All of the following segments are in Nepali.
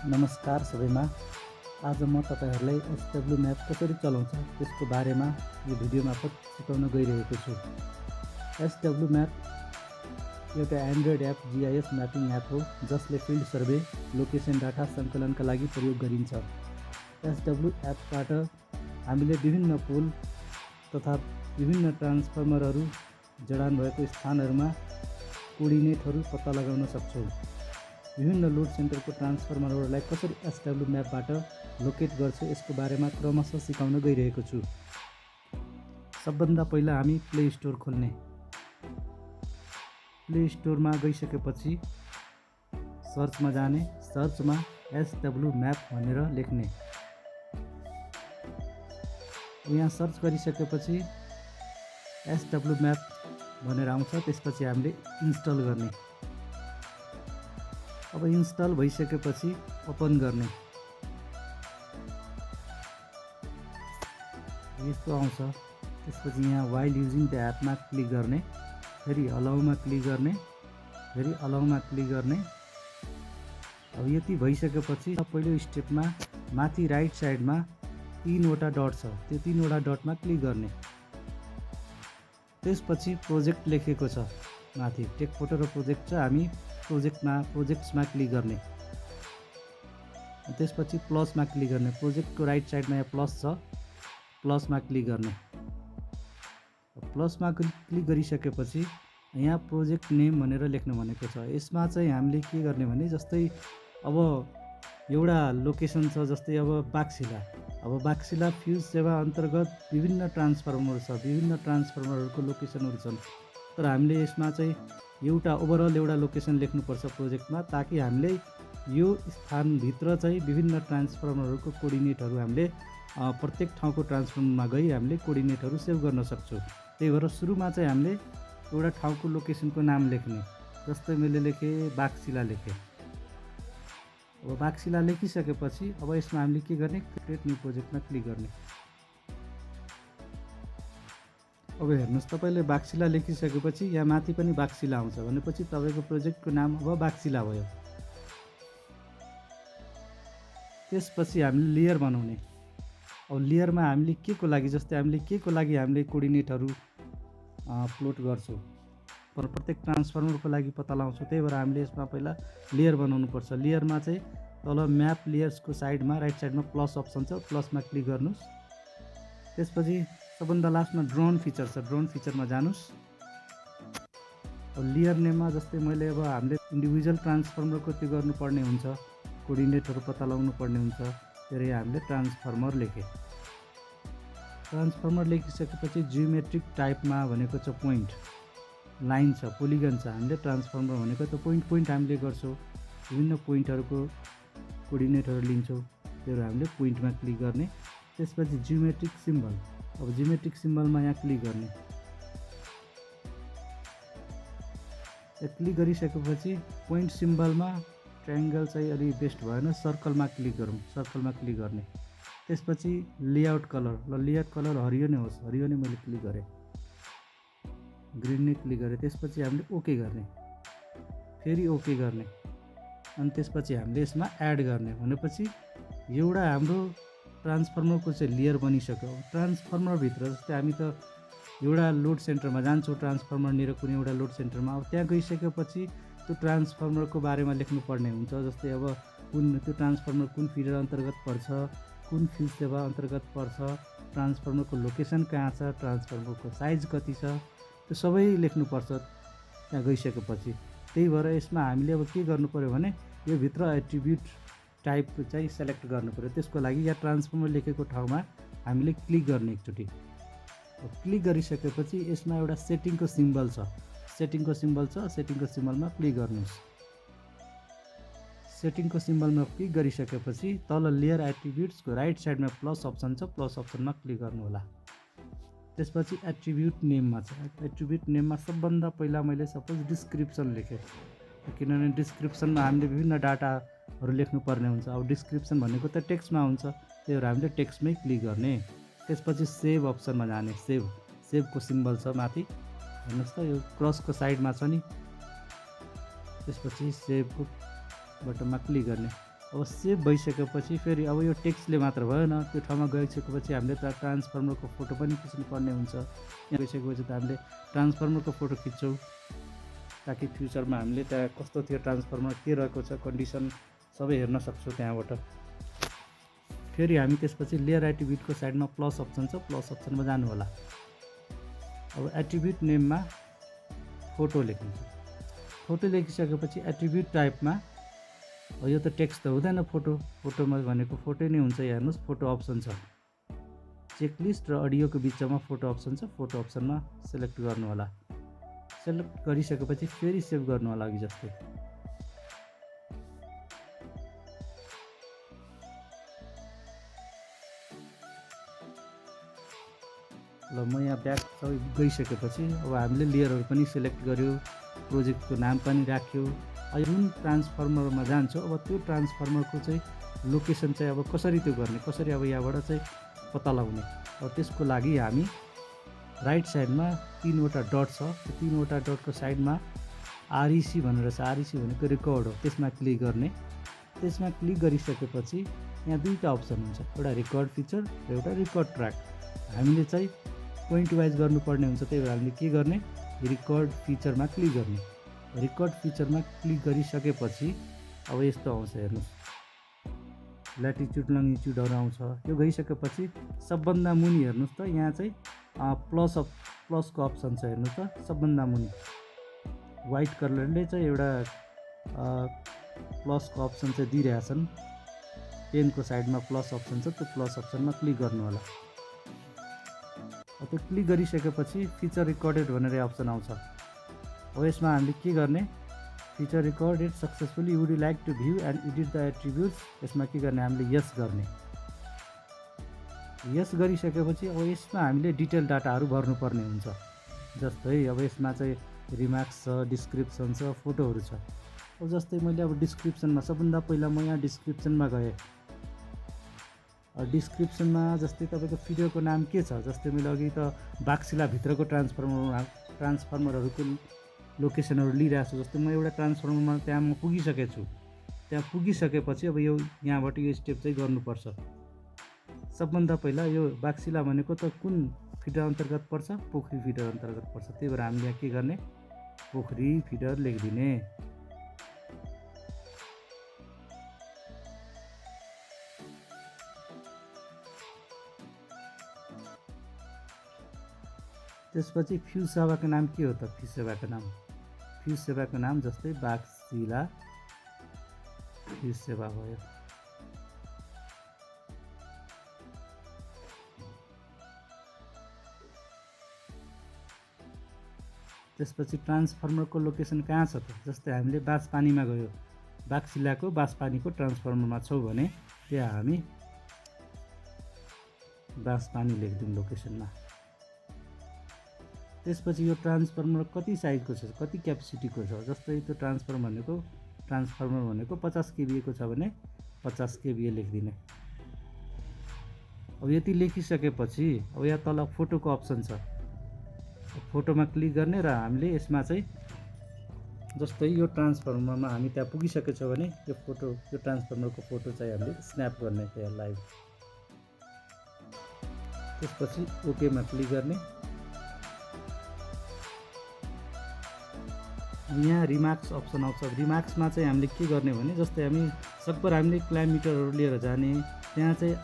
नमस्कार सबैमा। आज म तपाईहरुलाई एसडब्ल्यू म्याप कसरी चलाउँछ त्यसको बारेमा यो भिडियो मार्फत सिकाउन गइरहेको छु। एसडब्ल्यू म्याप एउटा Android app GIS mapping app हो जसले फिल्ड सर्वे, लोकेसन डाटा सङ्कलनका लागि प्रयोग गरिन्छ। एसडब्ल्यू एपबाट हामीले विभिन्न पोल तथा विभिन्न ट्रान्सफर्मरहरू जडान भएको स्थानहरूमा कोर्डिनेटहरू पत्ता लगाउन सक्छौँ। विभिन्न लोड सेन्टरको ट्रान्सफर्मरहरूलाई कसरी एसडब्ल्यू म्यापबाट लोकेट गर्छ यसको बारेमा क्रमशः सिकाउन गइरहेको छु। सबभन्दा पहिला हामी प्ले स्टोर खोल्ने। प्ले स्टोरमा गइसकेपछि सर्चमा जाने, सर्चमा एसडब्ल्यू म्याप भनेर लेख्ने। यहाँ सर्च गरिसकेपछि एसडब्ल्यू म्याप भनेर आउँछ, त्यसपछि हामीले इन्स्टल गर्ने। अब इन्स्टल भइसकेपछि ओपन गर्ने। यस्तो आउँछ। त्यसपछि यहाँ वाइल युजिङ द एपमा क्लिक गर्ने, फेरि अलाउमा क्लिक गर्ने, फेरि अलाउमा क्लिक गर्ने। अब यति भइसकेपछि पहिलो स्टेपमा माथि राइट साइडमा 3वटा डट छ, त्यो 3वटा डटमा क्लिक गर्ने। त्यसपछि प्रोजेक्ट लेखेको छ माथि, टेक फोटो र प्रोजेक्ट छ, हामी प्रोजेक्ट्समा क्लिक गर्ने। त्यसपछि प्लसमा क्लिक गर्ने। प्रोजेक्टको राइट साइडमा यहाँ प्लस छ, प्लसमा क्लिक गर्ने। प्लसमा क्लिक गरिसकेपछि यहाँ प्रोजेक्ट नेम भनेर लेख्नु भनेको छ। यसमा चाहिँ हामीले के गर्ने भने जस्तै अब एउटा लोकेसन छ, जस्तै अब बाक्सिला फ्युज सेवा अन्तर्गत विभिन्न ट्रान्सफर्मर छ, विभिन्न ट्रान्सफर्मरहरूको लोकेसनहरू छन्। तर हामीले यसमा चाहिँ एउटा ओभरअल एउटा लोकेसन लेख्नुपर्छ प्रोजेक्टमा, ताकि हामीले यो स्थानभित्र चाहिँ विभिन्न ट्रान्सफर्मरहरूको कोर्डिनेटहरू हामीले प्रत्येक ठाउँको ट्रान्सफर्मरमा गई हामीले कोर्डिनेटहरू सेभ गर्न सक्छौँ। त्यही भएर सुरुमा चाहिँ हामीले एउटा ठाउँको लोकेसनको नाम लेख्ने। जस्तै मैले लेखेँ बाक्सिला लेखेँ। अब बाक्सिला लेखिसकेपछि अब यसमा हामीले के गर्ने, क्रिएट न्यू प्रोजेक्टमा क्लिक गर्ने। अब हेर्नुहोस्, तपाईँले बाक्सिला लेखिसकेपछि यहाँ माथि पनि बाक्सिला आउँछ भनेपछि तपाईँको प्रोजेक्टको नाम अब बाक्सिला भयो। त्यसपछि हामीले लेयर बनाउने। अब लेयरमा हामीले के को लागि हामीले कोर्डिनेटहरू प्लोट गर्छौँ, प्रत्येक ट्रान्सफर्मरको लागि पत्ता लगाउँछौँ। त्यही भएर हामीले यसमा पहिला लेयर बनाउनु पर्छ। लेयरमा चाहिँ तल म्याप लेयर्सको साइडमा राइट साइडमा प्लस अप्सन छ, प्लसमा क्लिक गर्नुहोस्। त्यसपछि सबभन्दा लास्टमा ड्रोन फिचर छ, ड्रोन फिचरमा जानुहोस्। अब लेयर नेममा जस्तै मैले अब हामीले इन्डिभिजुअल ट्रान्सफर्मरको त्यो गर्नुपर्ने हुन्छ, कोर्डिनेटहरू पत्ता लगाउनु पर्ने हुन्छ। त्यसरी हामीले ट्रान्सफर्मर लेखेँ। ट्रान्सफर्मर लेखिसकेपछि जियोमेट्रिक टाइपमा भनेको छ पोइन्ट, लाइन छ, पोलिगन छ। हामीले ट्रान्सफर्मर भनेको त पोइन्ट हामीले गर्छौँ, विभिन्न पोइन्टहरूको कोर्डिनेटहरू लिन्छौँ। त्यो हामीले पोइन्टमा क्लिक गर्ने। त्यसपछि जियोमेट्रिक सिम्बल। अब जियोमेट्रिक सिम्बलमा यहाँ क्लिक गर्ने। क्लिक गरिसकेपछि पोइन्ट सिम्बलमा ट्रायङ्गल चाहिँ अलि बेस्ट भएन, सर्कलमा क्लिक गरौँ, सर्कलमा क्लिक गर्ने। त्यसपछि लेआउट कलर, लेआउट कलर हरियो नै होस्, हरियो नै मैले क्लिक गरेँ, ग्रिन नै क्लिक गरेँ। त्यसपछि हामीले ओके गर्ने, फेरि ओके गर्ने, अनि त्यसपछि हामीले यसमा एड गर्ने। भनेपछि एउटा हाम्रो ट्रान्सफर्मरको चाहिँ लेयर बनिसक्यो। ट्रान्सफर्मरभित्र जस्तै हामी त एउटा लोड सेन्टरमा जान्छौँ, ट्रान्सफर्मरनिर कुनै एउटा लोड सेन्टरमा। अब त्यहाँ गइसकेपछि त्यो ट्रान्सफर्मरको बारेमा लेख्नुपर्ने हुन्छ। जस्तै अब त्यो ट्रान्सफर्मर कुन फिडर अन्तर्गत पर्छ, कुन फ्युज सेवा अन्तर्गत पर्छ, ट्रान्सफर्मरको लोकेसन कहाँ छ, ट्रान्सफर्मरको साइज कति छ, त्यो सबै लेख्नुपर्छ त्यहाँ गइसकेपछि। त्यही भएर यसमा हामीले अब के गर्नु पऱ्यो भने यो भित्र एट्रिब्युट टाइप चाहिँ सेलेक्ट गर्नु पऱ्यो। त्यसको लागि यहाँ ट्रान्सफर्मर लेखेको ठाउँमा हामीले क्लिक गर्ने एकचोटि। क्लिक गरिसकेपछि यसमा एउटा सेटिङको सिम्बल छ, सेटिङको सिम्बलमा क्लिक गर्नुहोस्। सेटिङको सिम्बलमा क्लिक गरिसकेपछि तल लेयर एट्रिब्युट्सको राइट साइडमा प्लस अप्सन छ, प्लस अप्सनमा क्लिक गर्नु होला। त्यसपछि एट्रिब्युट नेममा छ, एट्रिब्युट नेममा सबभन्दा पहिला मैले सपोज डिस्क्रिप्सन लेखेँ, किनभने डिस्क्रिप्सनमा हामीले विभिन्न डाटाहरू लेख्नुपर्ने हुन्छ। अब डिस्क्रिप्सन भनेको त टेक्स्टमा हुन्छ, त्यही भएर हामीले टेक्स्टमै क्लिक गर्ने। त्यसपछि सेभ अप्सनमा जाने। सेभको सिम्बल छ माथि, हेर्नुहोस् त यो क्रसको साइडमा छ नि। त्यसपछि सेभको बटनमा क्लिक गर्ने। अब सेभ भइसकेपछि फेरि अब यो टेक्स्टले मात्र भएन, त्यो ठाउँमा गइसकेपछि हामीले त ट्रान्सफर्मरको फोटो पनि खिच्नुपर्ने हुन्छ। यहाँ गइसकेपछि त हामीले ट्रान्सफर्मरको फोटो खिच्छौँ ताकि फ्युचरमा हामीले त्यहाँ कस्तो थियो ट्रान्सफर्मर, के रहेको छ कन्डिसन सबै हेर्न सक्छौँ त्यहाँबाट। फेरि हामी त्यसपछि लेयर एट्रिब्युटको साइडमा प्लस अप्सन छ, प्लस अप्सनमा जानु होला। अब एट्रिब्युट नेममा फोटो लेखिन्छ। फोटो लेखिसकेपछि एट्रिब्युट टाइपमा यो त टेक्स्ट त हुँदैन, फोटोमा भनेको फोटो नै हुन्छ। यहाँ हेर्नुहोस् फोटो अप्सन छ, चेकलिस्ट र अडियोको बिचमा फोटो अप्सन छ। फोटो अप्सनमा सेलेक्ट गर्नु होला। सेलेक्ट गरिसकेपछि फेरि सेभ गर्नु होला अघि जस्तै। ल म यहाँ ब्याक सबै गइसकेपछि अब हामीले लेयरहरू पनि सेलेक्ट गर्यो, प्रोजेक्टको नाम पनि राख्यो। अब जुन ट्रान्सफर्मरमा जान्छ अब त्यो ट्रान्सफर्मरको चाहिँ लोकेसन चाहिँ अब कसरी त्यो गर्ने, कसरी अब यहाँबाट चाहिँ पत्ता लगाउने। अब त्यसको लागि हामी राइट साइडमा 3वटा डट छ, त्यो 3वटा डटको साइडमा आरइसी भनेर छ। आरइसी भनेको रेकर्ड हो, त्यसमा क्लिक गर्ने। त्यसमा क्लिक गरिसकेपछि यहाँ दुईवटा अप्सन हुन्छ, एउटा रेकर्ड फिचर र एउटा रेकर्ड ट्र्याक। हामीले चाहिँ पोइन्ट वाइज गर्नुपर्ने हुन्छ, त्यही भएर हामीले के गर्ने, रेकर्ड फिचरमा क्लिक गर्ने। रेकर्ड फिचरमा क्लिक गरिसकेपछि अब यस्तो आउँछ, हेर्नुहोस् ल्याटिट्युड लङ्गिट्युडहरू आउँछ। यो गइसकेपछि सबभन्दा मुनि हेर्नुहोस् त यहाँ चाहिँ प्लसको अप्सन छ, हेर्नुहोस् त सबभन्दा मुनि वाइट कलरले चाहिँ एउटा प्लसको अप्सन चाहिँ दिइरहेछन्। पेनको साइडमा प्लस अप्सन छ, त्यो प्लस अप्सनमा क्लिक गर्नु होला। त्यो क्लिक गरिसकेपछि फिचर रिकर्डेड भनेर अप्सन आउँछ। अब यसमा हामीले के गर्ने, feature recorded successfully, would you like to view and edit the attributes, यसमा के गर्ने, हामीले यस गर्ने। यस गरिसकेपछि अब यसमा हामीले डिटेल डाटाहरू भर्नुपर्ने हुन्छ। जस्तै अब यसमा चाहिँ रिमार्क्स छ, डिस्क्रिप्सन छ, फोटोहरू छ। अब जस्तै मैले अब डिस्क्रिप्सनमा सबभन्दा पहिला म यहाँ डिस्क्रिप्सनमा गएँ। डिस्क्रिप्सनमा जस्तै तपाईँको भिडियोको नाम के छ, जस्तै मैले अघि त बाक्सिलाभित्रको ट्रान्सफर्मरहरूको लोकेसनहरू लिइरहेको छु। जस्तै म एउटा ट्रान्सफर्मरमा त्यहाँ म पुगिसकेको छु। त्यहाँ पुगिसकेपछि अब यो यहाँबाट यो स्टेप चाहिँ गर्नुपर्छ। सबभन्दा पहिला यो बाक्सिला भनेको त कुन फिडर अन्तर्गत पर्छ, पोखरी फिडर अन्तर्गत पर्छ। त्यही भएर हामीले यहाँ के गर्ने, पोखरी फिडर लेखिदिने। त्यसपछि फ्युज सेवाको नाम के हो त, फ्युज सेवाको नाम जस्तै बाक्सिला फ्युज सेवा भयो। त्यसपछि ट्रान्सफर्मरको लोकेसन कहाँ छ त, जस्तै हामीले बाँसपानीमा गयो, बाक्सिलाको बाँसपानीको ट्रान्सफर्मरमा छौँ भने त्यहाँ हामी बाँसपानी लेखिदिउँ लोकेसनमा। त्यसपछि यो ट्रान्सफर्मर कति साइजको छ, कति क्यापेसिटीको छ, जस्तै त्यो ट्रान्सफर्मर भनेको 50 केभिएको छ भने 50 केभिए लेखिदिने। अब यति लेखिसकेपछि अब यहाँ तल फोटोको अप्सन छ, फोटोमा क्लिक गर्ने र हामीले यसमा चाहिँ जस्तै यो ट्रान्सफर्मरमा हामी त्यहाँ पुगिसकेको छौँ भने यो ट्रान्सफर्मरको फोटो चाहिँ हामीले स्न्याप गर्ने त्यहाँ लाइभ। त्यसपछि ओकेमा क्लिक गर्ने। यहाँ रिमार्क्स अप्सन आउँछ। रिमार्क्समा चाहिँ हामीले के गर्ने भने जस्तै हामीले क्लाइमिटरहरू लिएर जाने, त्यहाँ चाहिँ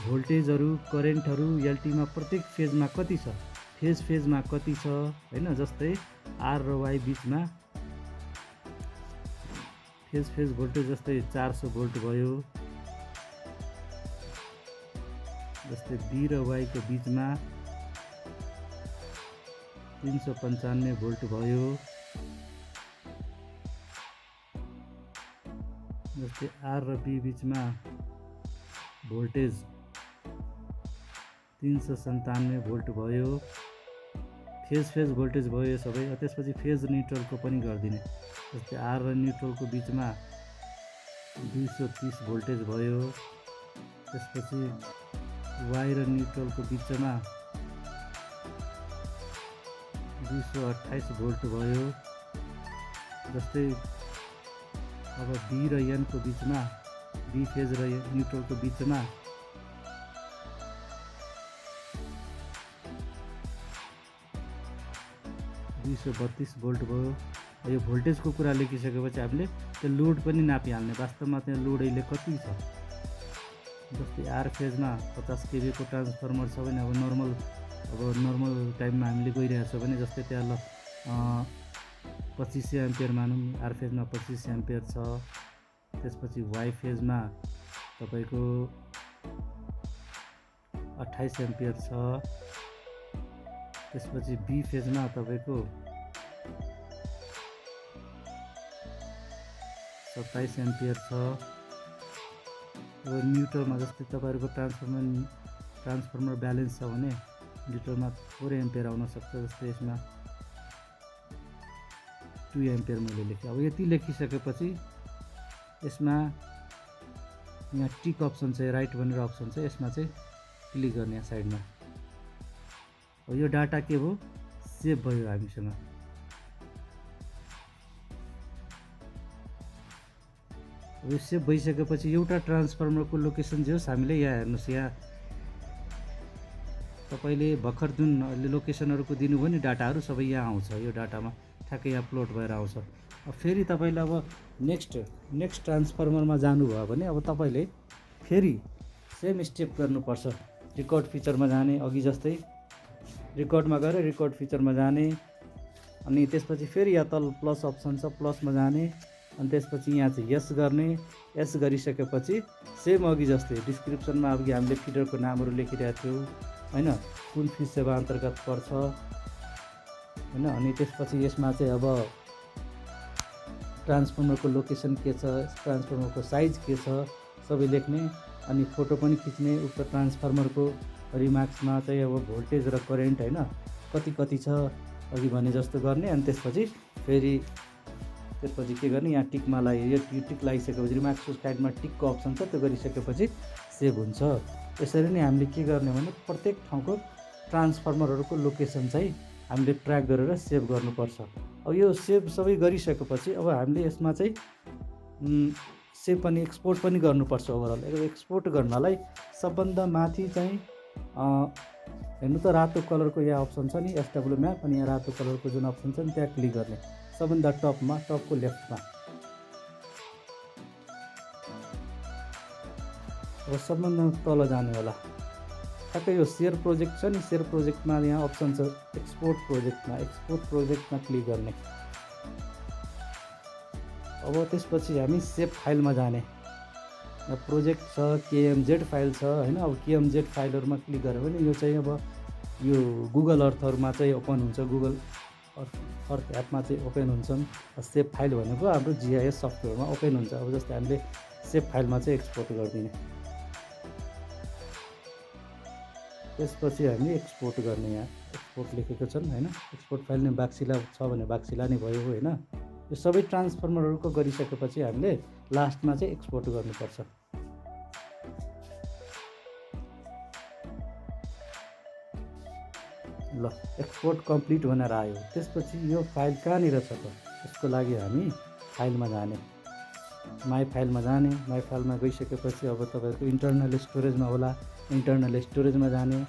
भोल्टेजहरू, करेन्टहरू एलटीमा प्रत्येक फेजमा कति छ, फेजमा कति छ हैन। जस्तै आर र वाई बिचमा फेज भोल्टेज जस्तै 400 भोल्ट भयो। जस्तै बी र वाई को बिचमा 395 भोल्ट भयो। जस्तै आर र बी बिचमा भोल्टेज 397 भोल्ट भयो। फेज भोल्टेज भयो सबै। त्यसपछि फेज न्युट्रलको पनि गरिदिने। जस्तै आर र न्युट्रलको बिचमा 230 भोल्टेज भयो। त्यसपछि वाई र न्युट्रलको बिचमा 228 भोल्ट भयो। जस्तै अब बी र एनको बिचमा बी फेज र न्युट्रलको बिचमा 232 भोल्ट भयो। यो भोल्टेजको कुरा लेखिसकेपछि हामीले त्यो लोड पनि नापिहाल्ने, वास्तवमा त्यहाँ लोड अहिले कति छ। जस्तै आर फेजमा 50 kV को ट्रान्सफर्मर छ भने अब नर्मल टाइममा हामीले गइरहेको छ भने जस्तै त्यहाँ 2500 एम्पियर मानौँ, आर फेजमा 25 एम्पियर छ। त्यसपछि वाइ फेजमा तपाईँको 28 एम्पियर छ। त्यसपछि बी फेजमा तपाईँको 27 एम्पियर छ। अब न्युट्रलमा जस्तै तपाईँहरूको ट्रान्सफर्मर ब्यालेन्स छ भने न्युट्रलमा 4 एम्पियर आउन सक्छ। जस्तै यसमा 2 एम्पियर मैले लेखेँ। अब यति लेखिसकेपछि यसमा यहाँ टिक अप्सन छ, राइट भनेर अप्सन छ, यसमा चाहिँ क्लिक गर्ने यहाँ साइडमा। अब यो डाटा के भयो, सेभ भयो हामीसँग। अब यो सेभ भइसकेपछि एउटा ट्रान्सफर्मरको लोकेसन जे होस् हामीले यहाँ हेर्नुहोस्, यहाँ तपाईँले भर्खर जुन अहिले लोकेसनहरूको दिनुभयो नि डाटाहरू सबै यहाँ आउँछ। यो डाटामा ठ्याक्कै यहाँ प्लोट भएर आउँछ। अब फेरि तपाईँले अब नेक्स्ट ट्रान्सफर्मरमा जानुभयो भने अब तपाईँले फेरि सेम स्टेप गर्नुपर्छ। रेकर्ड फिचरमा जाने, अघि जस्तै रेकर्डमा गएर रेकर्ड फिचरमा जाने, अनि त्यसपछि फेरि यहाँ तल प्लस अप्सन छ, प्लसमा जाने, अनि त्यसपछि यहाँ चाहिँ यस गर्ने। यस गरिसकेपछि सेम अघि जस्तै डिस्क्रिप्सनमा अघि हामीले फिडरको नामहरू लेखिरहेको थियौँ होइन, कुन फिड सेवा अन्तर्गत पर्छ होइन। अनि त्यसपछि यसमा चाहिँ अब ट्रान्सफर्मरको लोकेसन के छ, ट्रान्सफर्मरको साइज के छ सबै लेख्ने, अनि फोटो पनि खिच्ने। उक्त ट्रान्सफर्मरको रिमार्क्समा चाहिँ अब भोल्टेज र करेन्ट होइन कति छ अघि भने जस्तो गर्ने। अनि त्यसपछि फेरि के गर्ने, यहाँ टिकमा यो टिक लगाइसकेपछि रिमार्क्सको साइडमा टिकको अप्सन छ, त्यो गरिसकेपछि सेभ हुन्छ। यसरी नै हामीले के गर्ने भने प्रत्येक ठाउँको ट्रान्सफर्मरहरूको लोकेसन चाहिँ हामीले ट्र्याक गरेर सेभ गर्नुपर्छ। अब यो सेभ सबै गरिसकेपछि अब हामीले यसमा चाहिँ सेभ पनि एक्सपोर्ट पनि गर्नुपर्छ। ओभरअल एक्सपोर्ट गर्नलाई सबभन्दा माथि चाहिँ हेर्नु त रातो कलरको यहाँ अप्सन छ नि एसडब्ल्यू म्याप, अनि यहाँ रातो कलरको जुन अप्सन छ नि त्यहाँ क्लिक गर्ने, सबभन्दा टपको लेफ्टमा। अब सबभन्दा तल जाने होला ठ्याक्कै यो सेयर प्रोजेक्ट छ नि, सेयर प्रोजेक्टमा यहाँ अप्सन छ एक्सपोर्ट प्रोजेक्टमा क्लिक गर्ने। अब त्यसपछि हामी सेभ फाइलमा जाने, यहाँ प्रोजेक्ट छ, केएमजेड फाइल छ होइन। अब केएमजेड फाइलहरूमा क्लिक गऱ्यो भने यो चाहिँ अब यो गुगल अर्थहरूमा चाहिँ ओपन हुन्छ, गुगल अर्थ एपमा चाहिँ ओपन हुन्छन्। सेभ फाइल भनेको हाम्रो जिआइएस सफ्टवेयरमा ओपन हुन्छ। अब जस्तै हामीले सेभ फाइलमा चाहिँ एक्सपोर्ट गरिदिने, त्यसपछि हामी एक्सपोर्ट गर्ने। यहाँ एक्सपोर्ट लेखेको छन् होइन, एक्सपोर्ट फाइल नै बाक्सिला छ भने बाक्सिला नै भयो होइन। यो सबै ट्रान्सफर्मरहरूको गरिसकेपछि हामीले लास्टमा चाहिँ एक्सपोर्ट गर्नुपर्छ। ल एक्सपोर्ट कम्प्लिट भनेर आयो। त्यसपछि यो फाइल कहाँनिर छ त, यसको लागि हामी फाइलमा जाने, माई फाइलमा जाने। माई फाइलमा गइसकेपछि अब तपाईँको इन्टरनल स्टोरेजमा होला, इन्टरनल स्टोरेजमा जाने।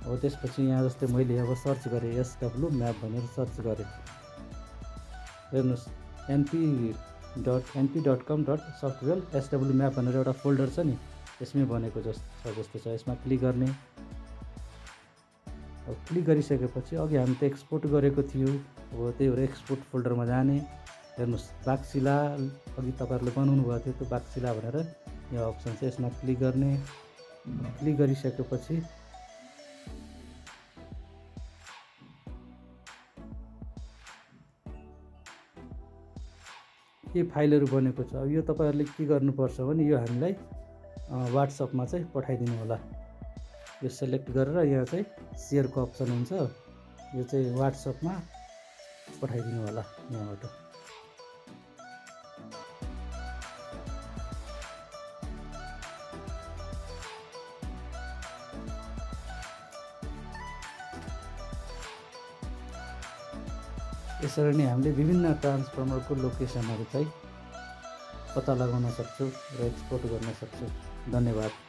अब त्यसपछि यहाँ जस्तै मैले अब सर्च गरेँ एसडब्ल्यू म्याप भनेर सर्च गरेँ, हेर्नुहोस् np.com.software एसडब्ल्यू म्याप भनेर एउटा फोल्डर छ नि, यसमै बनेको जस्तो छ। यसमा क्लिक गर्ने। अब क्लिक गरिसकेपछि अघि हामी त एक्सपोर्ट गरेको थियो, अब त्यही भएर एक्सपोर्ट फोल्डरमा जाने। हेर्नुहोस् बाक्सिला अघि तपाईँहरूले बनाउनु भएको थियो, त्यो बाक्सिला भनेर यो अप्सन छ, यसमा क्लिक गर्ने। क्लिक गरिसकेपछि के फाइलहरू बनेको छ। अब यो तपाईँहरूले के गर्नुपर्छ भने यो हामीलाई वाट्सएपमा चाहिँ पठाइदिनु होला। यो सेलेक्ट गरेर यहाँ चाहिँ सेयरको अप्सन हुन्छ, यो चाहिँ वाट्सएपमा पठाइदिनु होला यहाँबाट। यसरी नै हामीले विभिन्न ट्रान्सफर्मरको लोकेसनहरू चाहिँ पत्ता लगाउन सक्छु र एक्सपोर्ट गर्न सक्छु। धन्यवाद।